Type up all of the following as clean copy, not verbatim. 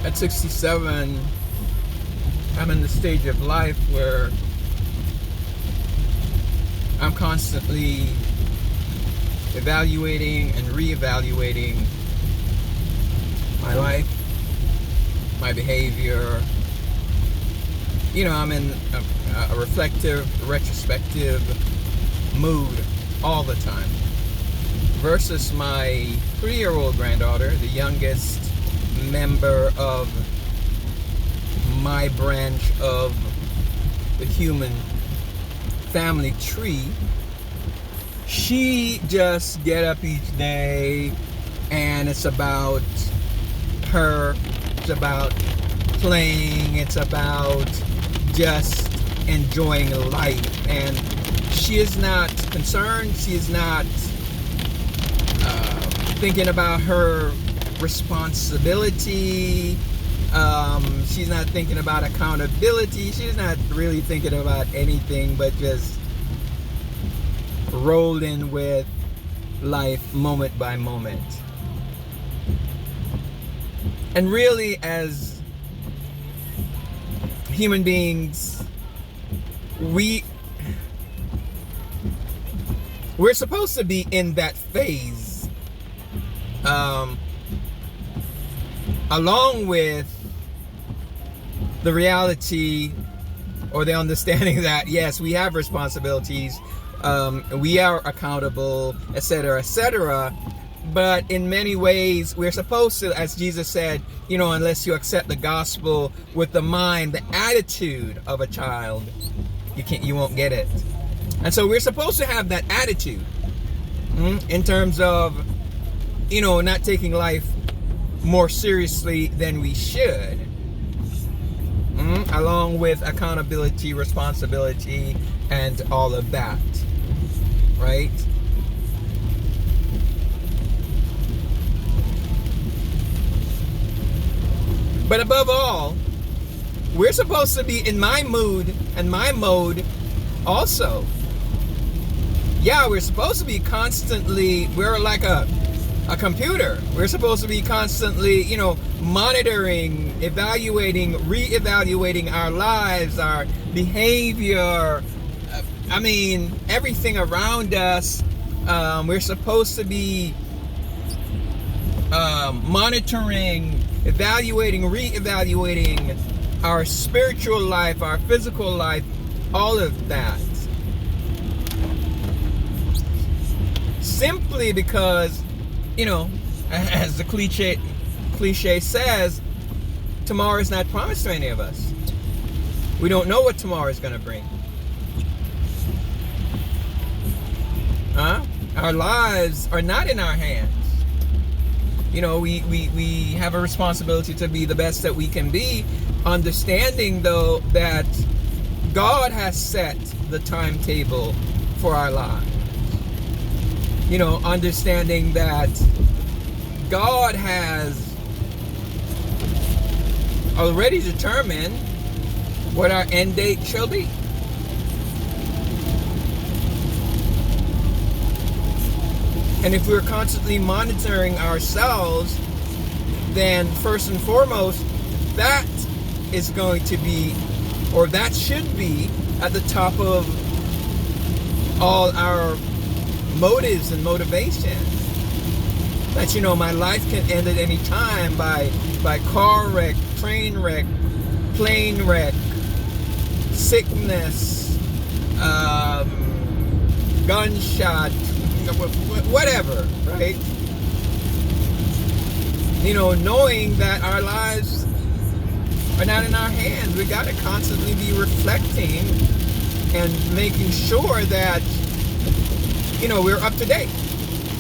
At 67, I'm in the stage of life where I'm constantly evaluating and reevaluating my life, my behavior. I'm in a reflective, retrospective mood all the time. Versus my 3-year-old granddaughter, the youngest member of my branch of the human family tree. She just get up each day and it's about her, it's about playing, it's about just enjoying life, and she is not concerned, she is not thinking about her responsibility. She's not thinking about accountability. She's not really thinking about anything but just rolling with life moment by moment. And really, as human beings, we're supposed to be in that phase, along with the reality or the understanding that yes, we have responsibilities, we are accountable, etc., etc. But in many ways, we're supposed to, as Jesus said, unless you accept the gospel with the mind, the attitude of a child, you won't get it. And so we're supposed to have that attitude in terms of, not taking life more seriously than we should, along with accountability, responsibility, and all of that, right? But above all, we're supposed to be in my mood and my mode also. Yeah, we're supposed to be constantly, we're like a computer. We're supposed to be constantly, monitoring, evaluating, reevaluating our lives, our behavior. Everything around us. We're supposed to be monitoring, evaluating, reevaluating our spiritual life, our physical life, all of that. Simply because, as the cliche says, tomorrow is not promised to any of us. We don't know what tomorrow is going to bring. Our lives are not in our hands. We have a responsibility to be the best that we can be, understanding though that God has set the timetable for our lives. Understanding that God has already determined what our end date shall be. And if we're constantly monitoring ourselves, then first and foremost, that is going to be, or that should be, at the top of all our motives and motivations. That my life can end at any time by car wreck, train wreck, plane wreck, sickness, gunshot, whatever, right? Knowing that our lives are not in our hands, we got to constantly be reflecting and making sure that we're up to date.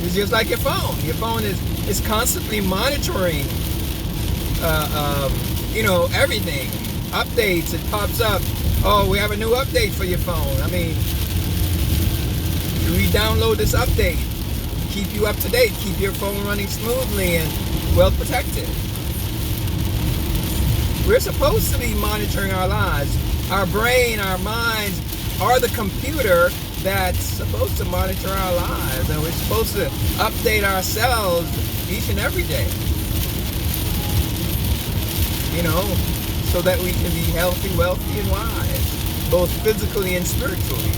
It's just like your phone. Your phone is constantly monitoring everything. Updates, it pops up. Oh, we have a new update for your phone. We download this update. Keep you up to date, keep your phone running smoothly and well protected. We're supposed to be monitoring our lives. Our brain, our minds are the computer that's supposed to monitor our lives, and we're supposed to update ourselves each and every day. you know, so that we can be healthy, wealthy, and wise, both physically and spiritually.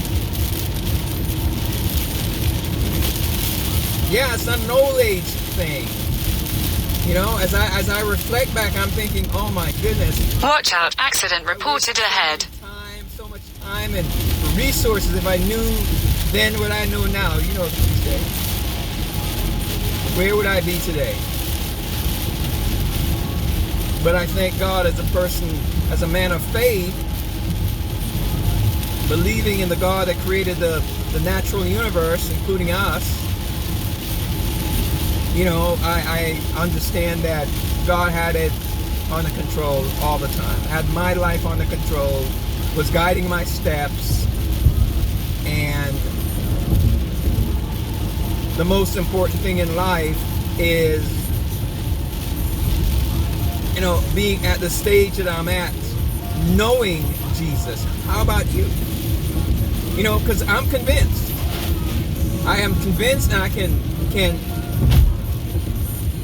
Yeah, it's not an old age thing. You know, as I reflect back, I'm thinking, oh my goodness. Watch out, accident reported ahead. So much time and resources. If I knew then what I know now, you know what you say. Where would I be today? But I thank God as a person, as a man of faith, believing in the God that created the natural universe, including us. You know, I understand that God had it under control all the time. Had my life under control, was guiding my steps, and the most important thing in life is, you know, being at the stage that I'm at, knowing Jesus. How about you? You know, because I'm convinced. I am convinced, and I can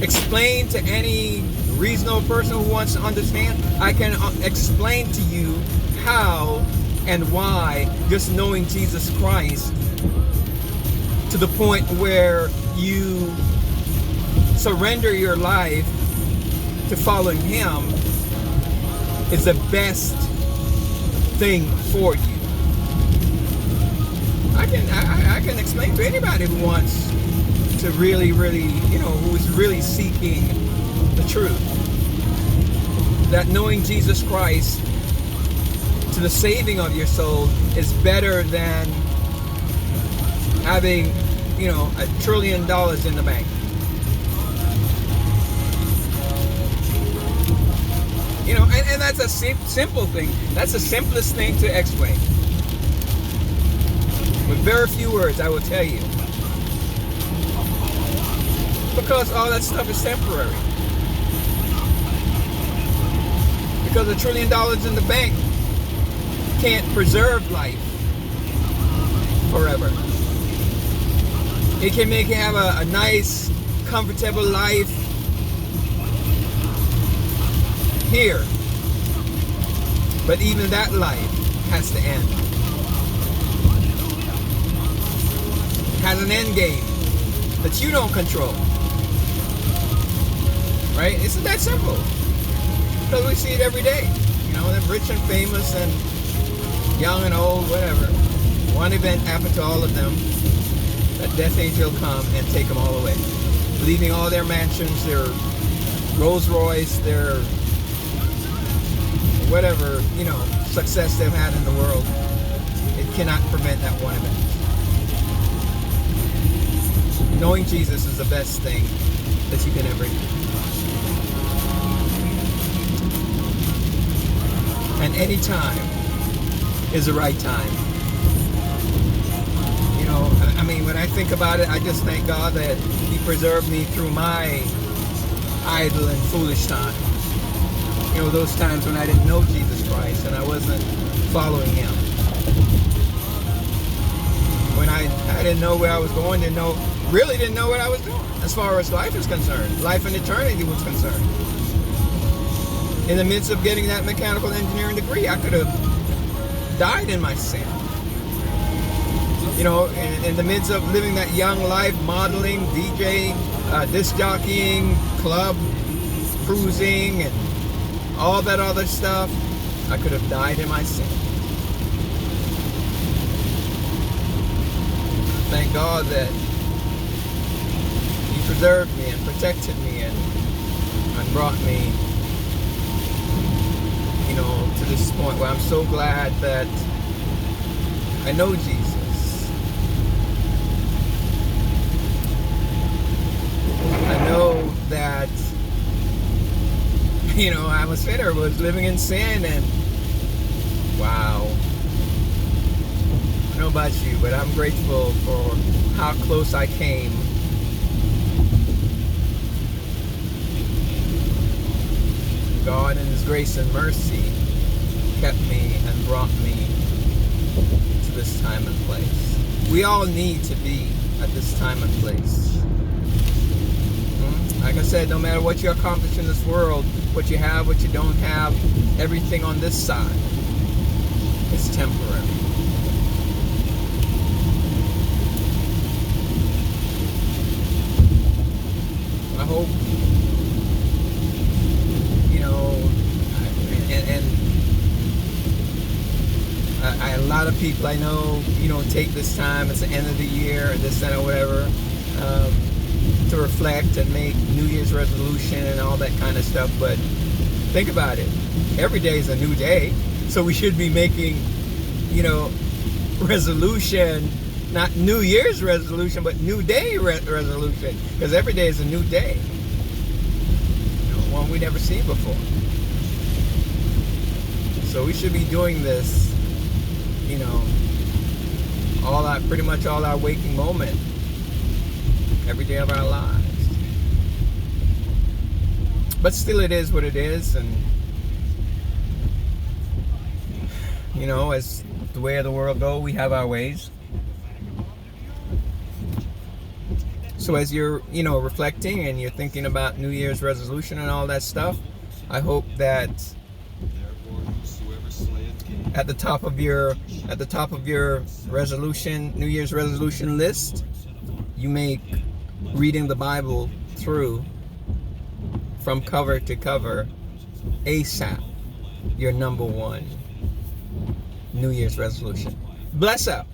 explain to any reasonable person who wants to understand. I can explain to you how and why just knowing Jesus Christ to the point where you surrender your life to following Him is the best thing for you. I can explain to anybody who wants to really, you know, who is really seeking the truth, that knowing Jesus Christ to the saving of your soul is better than having, you know, $1 trillion in the bank. You know, and that's a simple thing. That's the simplest thing to explain. With very few words, I will tell you. Because all that stuff is temporary. Because $1 trillion in the bank can't preserve life forever. It can make you have a nice, comfortable life here. But even that life has to end. It has an end game that you don't control. Right? Isn't that simple? Because we see it every day. You know, they're rich and famous and young and old, whatever. One event happened to all of them. That death angel will come and take them all away. Leaving all their mansions, their Rolls Royce, their whatever, you know, success they've had in the world. It cannot prevent that one event. Knowing Jesus is the best thing that you can ever do. And any time is the right time. You know, I mean, when I think about it, I just thank God that He preserved me through my idle and foolish time. You know, those times when I didn't know Jesus Christ and I wasn't following Him. When I didn't know where I was going, really didn't know what I was doing as far as life is concerned. Life and eternity was concerned. In the midst of getting that mechanical engineering degree, I could have died in my sin. You know, in the midst of living that young life, modeling, DJing, disc jockeying, club cruising, and all that other stuff, I could have died in my sin. Thank God that He preserved me and protected me and brought me, you know, to this point where I'm so glad that I know Jesus. I know that, you know, I'm a sinner, was living in sin, and wow. I don't know about you, but I'm grateful for how close I came. God in His grace and mercy kept me and brought me to this time and place. We all need to be at this time and place. Like I said, said, no matter what you accomplish in this world, what you have, what you don't have, everything on this side is temporary. I hope, you know, a lot of people I know, you know, take this time, it's the end of the year, or this, that, or whatever, to reflect and make New Year's resolution and all that kind of stuff. But think about it. Every day is a new day. So we should be making, you know, resolution, not New Year's resolution, but New Day resolution. Because every day is a new day. You know, one we never seen before. So we should be doing this, you know, pretty much all our waking moment, every day of our lives. But still, it is what it is, and you know, as the way of the world go, we have our ways. So as you're, you know, reflecting and you're thinking about New Year's resolution and all that stuff, I hope that at the top of your resolution, New Year's resolution list, you make reading the Bible through from cover to cover ASAP your number one New Year's resolution. Bless up.